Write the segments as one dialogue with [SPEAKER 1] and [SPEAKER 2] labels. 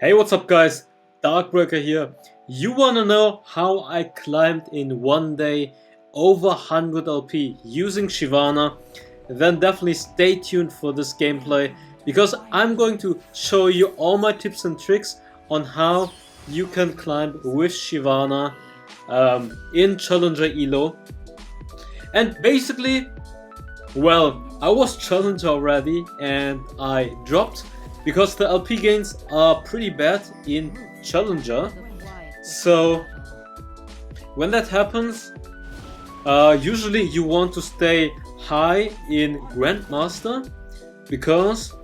[SPEAKER 1] Hey, what's up guys? Darkbreaker here. You wanna know how I climbed in one day over 100 LP using Shyvana? Then definitely stay tuned for this gameplay because I'm going to show you all my tips and tricks on how you can climb with Shyvana in Challenger Elo. And basically, well, I was Challenger already and I dropped because the LP gains are pretty bad in Challenger. So when that happens, usually you want to stay high in Grandmaster because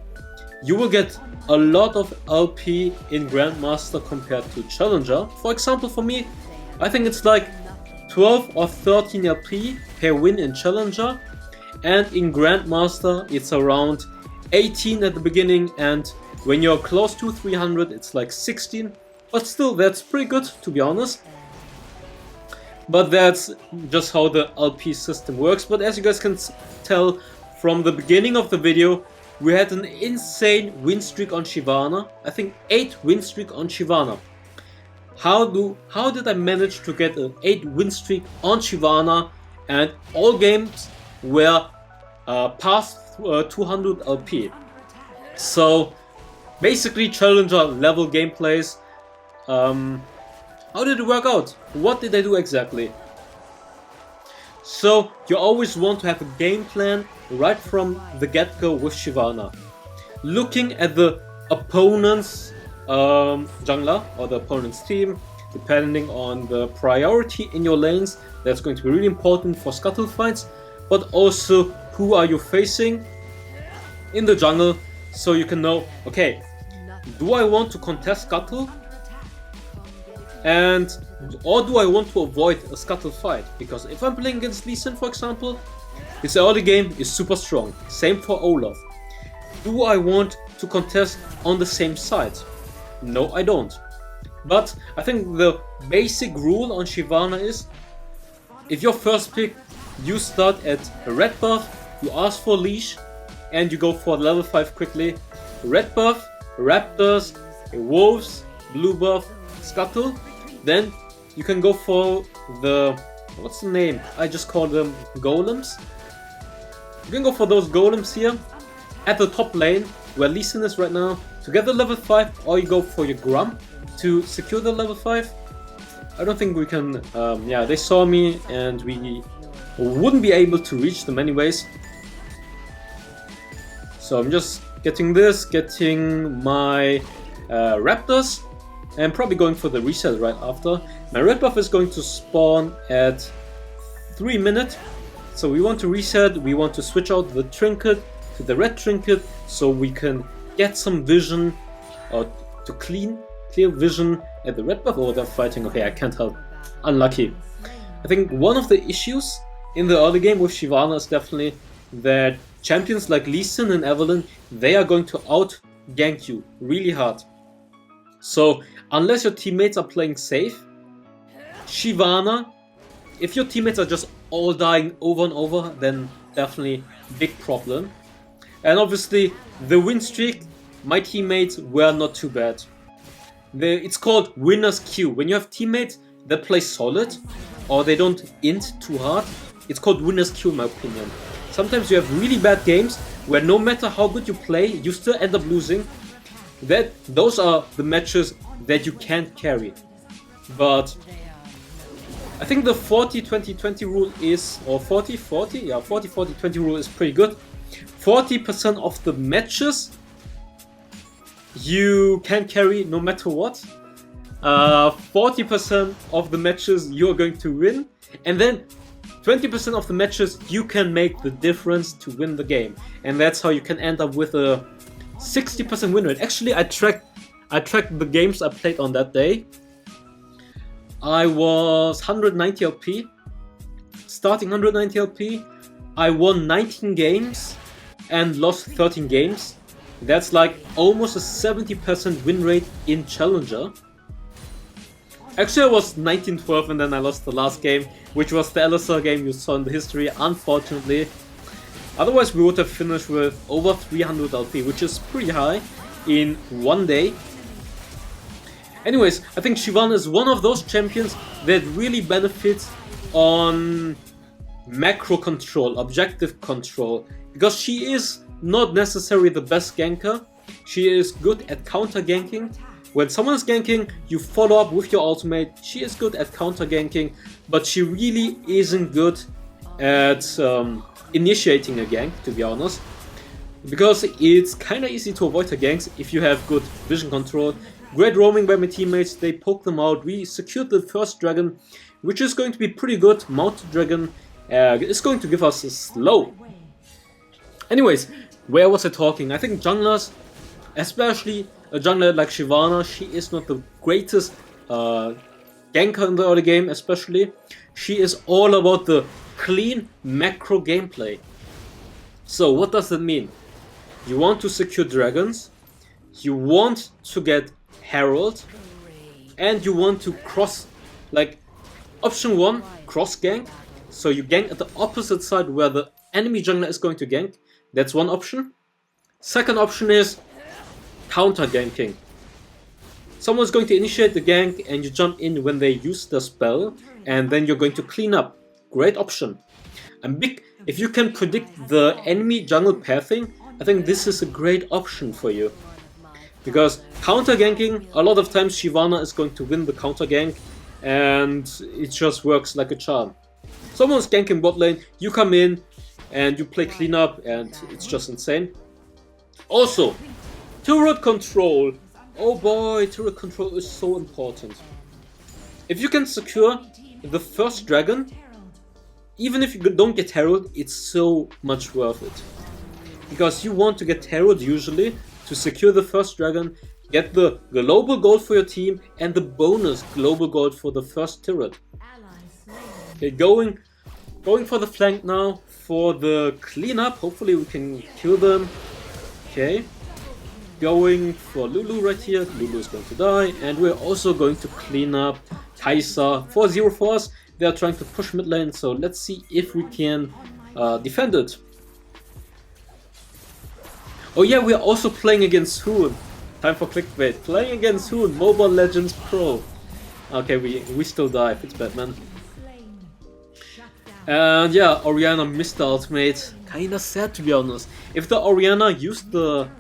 [SPEAKER 1] you will get a lot of LP in Grandmaster compared to Challenger. For example, for me, I think it's like 12 or 13 LP per win in Challenger, and in Grandmaster it's around 18 at the beginning, and when you're close to 300 it's like 16, but still that's pretty good to be honest. But that's just how the LP system works. But as you guys can tell from the beginning of the video, we had an insane win streak on Shyvana. I think 8 win streak on Shyvana. How did I manage to get an 8 win streak on Shyvana and all games were past 200 LP? So basically Challenger level gameplays. How did it work out? What did I do exactly? So you always want to have a game plan right from the get-go with Shyvana. Looking at the opponent's jungler or the opponent's team, depending on the priority in your lanes, that's going to be really important for scuttle fights, but also who are you facing in the jungle, so you can know, okay, do I want to contest scuttle, or do I want to avoid a scuttle fight? Because if I'm playing against Lee Sin, for example, his early game is super strong. Same for Olaf. Do I want to contest on the same side? No, I don't. But I think the basic rule on Shyvana is, if your first pick, you start at a red buff, you ask for leash, and you go for level 5 quickly. Red buff, raptors, wolves, blue buff, scuttle. Then you can go for the, what's the name? I just call them golems. You can go for those golems here at the top lane where Lee Sin is right now to get the level 5, or you go for your Grump to secure the level 5. I don't think we can, yeah, they saw me and we wouldn't be able to reach them anyways. So I'm just getting this, getting my raptors, and probably going for the reset right after. My red buff is going to spawn at 3 minutes, so we want to reset, we want to switch out the trinket to the red trinket so we can get some vision, or to clear vision at the red buff. Oh, they're fighting, okay, I can't help. Unlucky. I think one of the issues in the early game with Shyvana is definitely that champions like Lee Sin and Evelynn, they are going to out gank you really hard. So unless your teammates are playing safe, Shyvana, if your teammates are just all dying over and over, then definitely big problem. And obviously the win streak, my teammates were not too bad. It's called winner's queue. When you have teammates that play solid or they don't int too hard, it's called winner's queue in my opinion. Sometimes you have really bad games where no matter how good you play, you still end up losing. Those are the matches that you can't carry. But I think the 40-20-20 rule is, or 40-40, yeah, 40-40-20 rule is pretty good. 40% of the matches you can carry no matter what. 40% of the matches you're going to win, and then 20% of the matches you can make the difference to win the game. And that's how you can end up with a 60% win rate. Actually, I tracked the games I played on that day. I was 190 LP, starting 190 LP. I won 19 games and lost 13 games. That's like almost a 70% win rate in Challenger. Actually, I was 19-12 and then I lost the last game, which was the LSR game you saw in the history, unfortunately. Otherwise we would have finished with over 300 LP, which is pretty high in one day. Anyways, I think Shyvana is one of those champions that really benefits on macro control, objective control, because she is not necessarily the best ganker. She is good at counter ganking. When someone is ganking, you follow up with your ultimate. She is good at counter ganking, but she really isn't good at initiating a gank, to be honest. Because it's kind of easy to avoid her ganks if you have good vision control. Great roaming by my teammates, they poke them out. We secured the first dragon, which is going to be pretty good. Mounted dragon is going to give us a slow. Anyways, where was I talking? I think junglers, especially a jungler like Shyvana, she is not the greatest ganker in the early game, especially. She is all about the clean macro gameplay. So what does that mean? You want to secure dragons, you want to get herald, and you want to cross, like option 1, cross gank. So you gank at the opposite side where the enemy jungler is going to gank. That's one option. Second option is counter ganking. Someone's going to initiate the gank and you jump in when they use the spell, and then you're going to clean up. Great option. And if you can predict the enemy jungle pathing, I think this is a great option for you. Because counter ganking, a lot of times Shyvana is going to win the counter gank, and it just works like a charm. Someone's ganking bot lane, you come in and you play cleanup, and it's just insane. Also, turret control. Oh boy, turret control is so important. If you can secure the first dragon, even if you don't get herald, it's so much worth it. Because you want to get herald usually to secure the first dragon, get the global gold for your team, and the bonus global gold for the first turret. Okay, going for the flank now for the cleanup. Hopefully we can kill them. Okay. Going for Lulu right here. Lulu is going to die, and we're also going to clean up Kai'Sa for 0 for us. They are trying to push mid lane, so let's see if we can defend it. Oh yeah, we are also playing against Hoon. Time for clickbait. Playing against Hoon, Mobile Legends Pro. Okay, we still die. It's Batman. And yeah, Orianna missed the ultimate. Kinda sad, to be honest. If the Orianna used the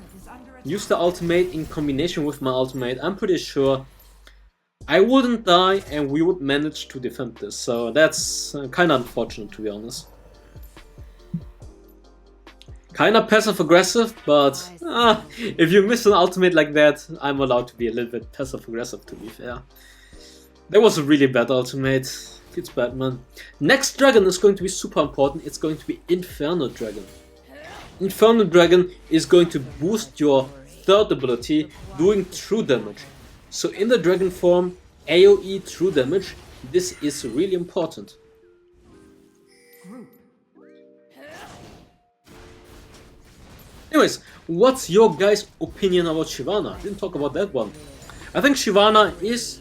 [SPEAKER 1] ultimate in combination with my ultimate, I'm pretty sure I wouldn't die and we would manage to defend this. So that's kinda unfortunate, to be honest. Kinda passive aggressive, but if you miss an ultimate like that, I'm allowed to be a little bit passive aggressive, to be fair. That was a really bad ultimate. It's Batman. Next dragon is going to be super important. It's going to be Inferno Dragon. Inferno Dragon is going to boost your third ability, doing true damage. So in the dragon form, AoE true damage, this is really important. Anyways, what's your guys' opinion about Shyvana? Didn't talk about that one. I think Shyvana is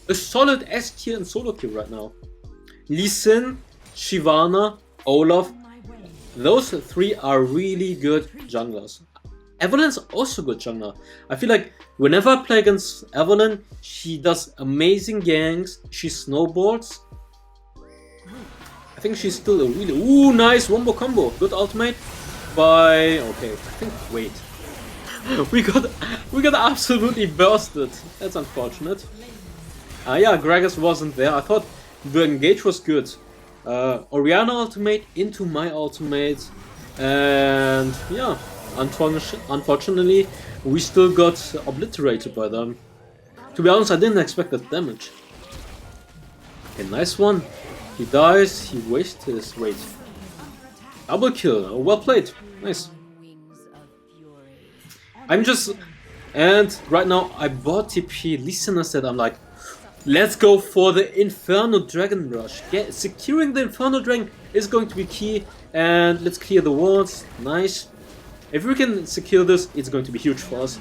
[SPEAKER 1] a solid S tier in solo queue right now. Lee Sin, Shyvana, Olaf, those three are really good junglers. Evelyn's also good jungler. I feel like whenever I play against Evelyn, she does amazing ganks, she snowballs. I think she's still a really... Ooh, nice wombo combo. Good ultimate by... Okay, I think... Wait. we got absolutely bursted. That's unfortunate. Yeah, Gragas wasn't there. I thought the engage was good. Orianna ultimate into my ultimate, and yeah, unfortunately we still got obliterated by them. To be honest, I didn't expect that damage. Okay, nice one. He dies, he wastes his weight. Double kill, well played, nice. And right now I bought TP. Listener said, I'm like, let's go for the Inferno Dragon Rush. Securing the Inferno Dragon is going to be key. And let's clear the wards. Nice. If we can secure this, it's going to be huge for us.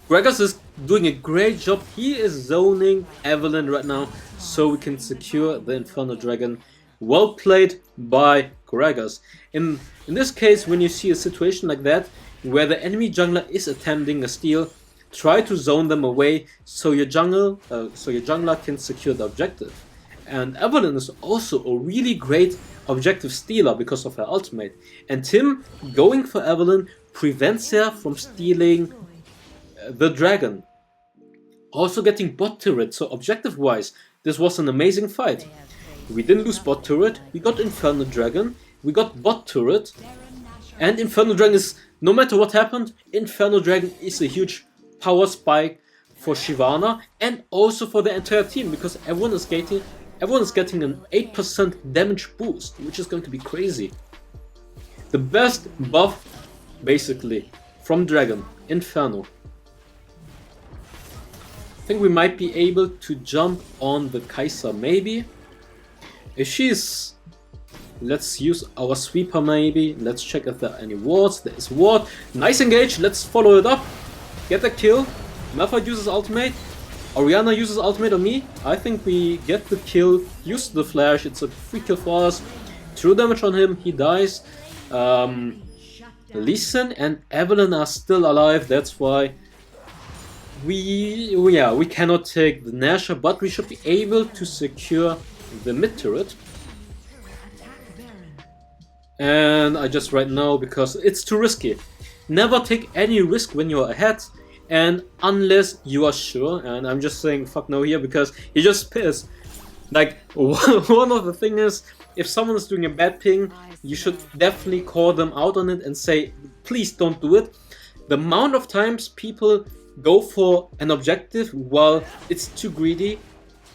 [SPEAKER 1] Gragas is doing a great job. He is zoning Evelyn right now, so we can secure the Inferno Dragon. Well played by Gragas. In this case, when you see a situation like that, where the enemy jungler is attempting a steal, try to zone them away so your jungler can secure the objective. And Evelynn is also a really great objective stealer because of her ultimate. And Tim going for Evelynn prevents her from stealing the dragon. Also getting bot turret, so objective wise, this was an amazing fight. We didn't lose bot turret, we got Inferno Dragon, we got bot turret, and Inferno Dragon is, no matter what happened, Inferno Dragon is a huge power spike for Shyvana and also for the entire team, because everyone is getting an 8% damage boost, which is going to be crazy. The best buff, basically, from Dragon, Inferno. I think we might be able to jump on the Kai'Sa, maybe. If she's... Let's use our sweeper, maybe. Let's check if there are any wards. There is ward. Nice engage, let's follow it up. Get the kill. Malphite uses ultimate. Orianna uses ultimate on me. I think we get the kill. Use the flash, it's a free kill for us. True damage on him, he dies. Lee Sin and Evelynn are still alive, that's why we cannot take the Nashor, but we should be able to secure the mid turret. And I just right now, because it's too risky. Never take any risk when you're ahead, and unless you are sure, and I'm just saying fuck no here because he just pissed. Like, one of the things is, if someone is doing a bad ping, you should definitely call them out on it and say, please don't do it. The amount of times people go for an objective while it's too greedy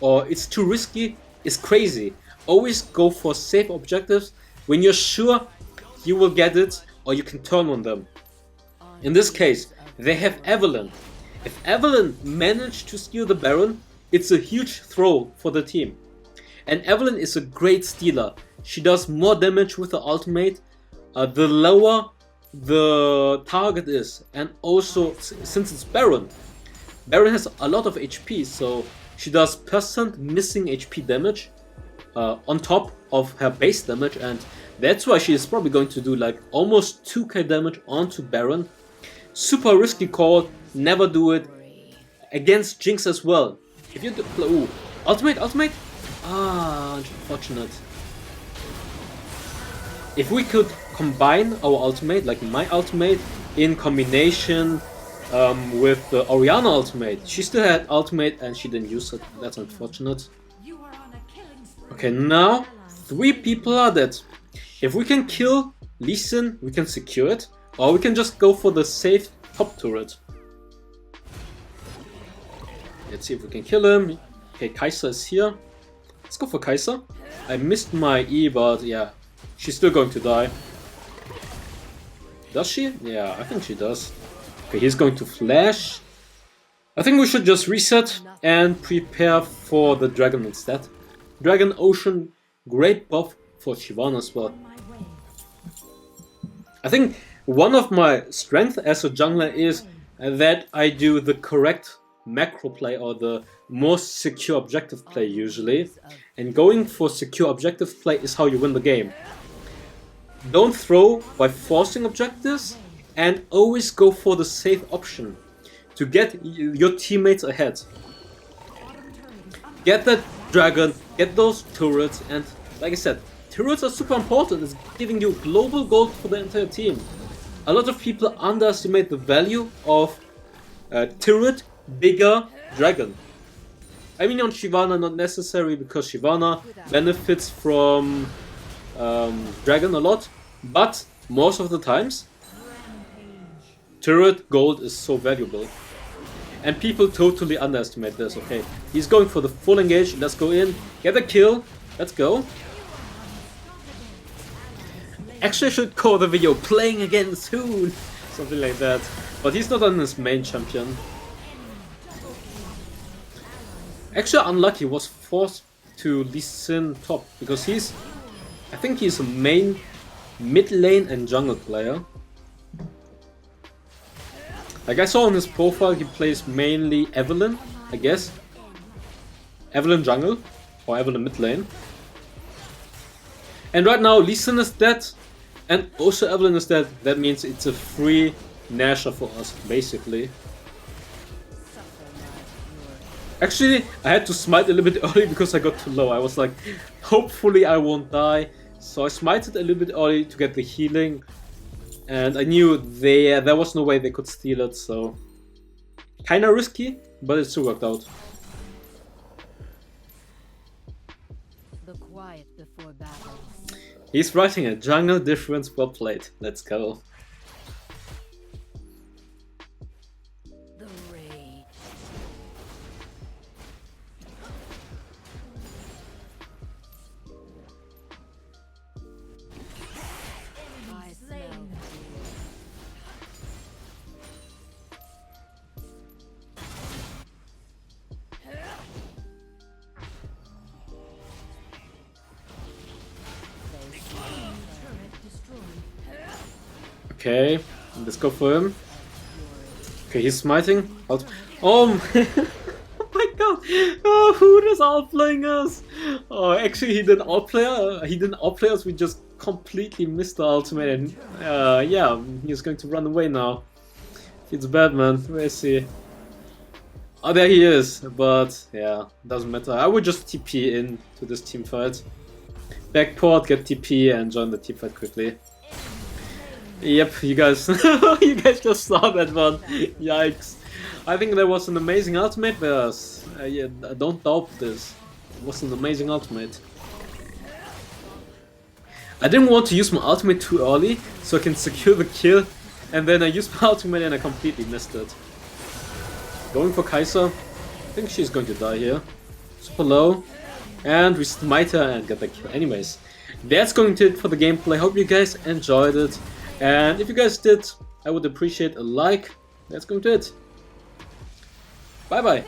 [SPEAKER 1] or it's too risky is crazy. Always go for safe objectives when you're sure you will get it or you can turn on them. In this case, they have Evelynn. If Evelynn managed to steal the Baron, it's a huge throw for the team. And Evelynn is a great stealer. She does more damage with the ultimate the lower the target is. And also, since it's Baron has a lot of HP, so she does % missing HP damage on top of her base damage, and that's why she is probably going to do like almost 2k damage onto Baron. Super risky call, never do it. Against Jinx as well. If you do, ooh, ultimate. Ah, unfortunate. If we could combine our ultimate, like my ultimate, in combination with the Orianna ultimate. She still had ultimate and she didn't use it. That's unfortunate. Okay, now 3 people are dead. If we can kill Lee Sin, we can secure it. Or we can just go for the safe top turret. Let's see if we can kill him. Okay, Kai'Sa is here. Let's go for Kai'Sa. I missed my E, but yeah, she's still going to die. Does she? Yeah, I think she does. Okay, he's going to flash. I think we should just reset and prepare for the dragon instead. Dragon Ocean, great buff for Shyvana as well. I think one of my strengths as a jungler is that I do the correct macro play or the most secure objective play usually. And going for secure objective play is how you win the game. Don't throw by forcing objectives and always go for the safe option to get your teammates ahead. Get that dragon, get those turrets, and like I said, turrets are super important. It's giving you global gold for the entire team. A lot of people underestimate the value of turret, bigger dragon. I mean on Shyvana not necessary because Shyvana benefits from dragon a lot, but most of the times turret gold is so valuable. And people totally underestimate this. Okay, he's going for the full engage. Let's go in, get a kill. Let's go. Actually, I should call the video playing again soon. Something like that. But he's not on his main champion. Actually, unlucky, was forced to Lee Sin top because he's... I think he's a main mid lane and jungle player. Like I saw on his profile, he plays mainly Evelynn, I guess. Evelynn jungle, or Evelynn mid lane. And right now, Lee Sin is dead, and also Evelynn is dead. That means it's a free Nashor for us, basically. Actually, I had to smite a little bit early because I got too low. I was like, hopefully I won't die. So I smited a little bit early to get the healing. And I knew there was no way they could steal it, so... Kinda risky, but it still worked out.
[SPEAKER 2] The quiet before battle.
[SPEAKER 1] He's writing a jungle difference, well played. Let's go.
[SPEAKER 2] The rage. I smell.
[SPEAKER 1] Okay, let's go for him. Okay, he's smiting. Oh, oh my god! Oh, who is outplaying us? Oh, actually, he didn't outplay us. He didn't outplay us. We just completely missed the ultimate, and yeah, he's going to run away now. It's bad, man. Where is he? Oh, there he is. But yeah, doesn't matter. I would just TP into this team fight. Backport, get TP, and join the team fight quickly. Yep, you guys, you guys just saw that one. Yikes! I think that was an amazing ultimate, but yeah, don't doubt this. It was an amazing ultimate. I didn't want to use my ultimate too early, so I can secure the kill, and then I used my ultimate and I completely missed it. Going for Kai'Sa. I think she's going to die here. Super low, and we smite her and get the kill. Anyways, that's going to it for the gameplay. Hope you guys enjoyed it. And if you guys did, I would appreciate a like. That's going to it. Bye bye.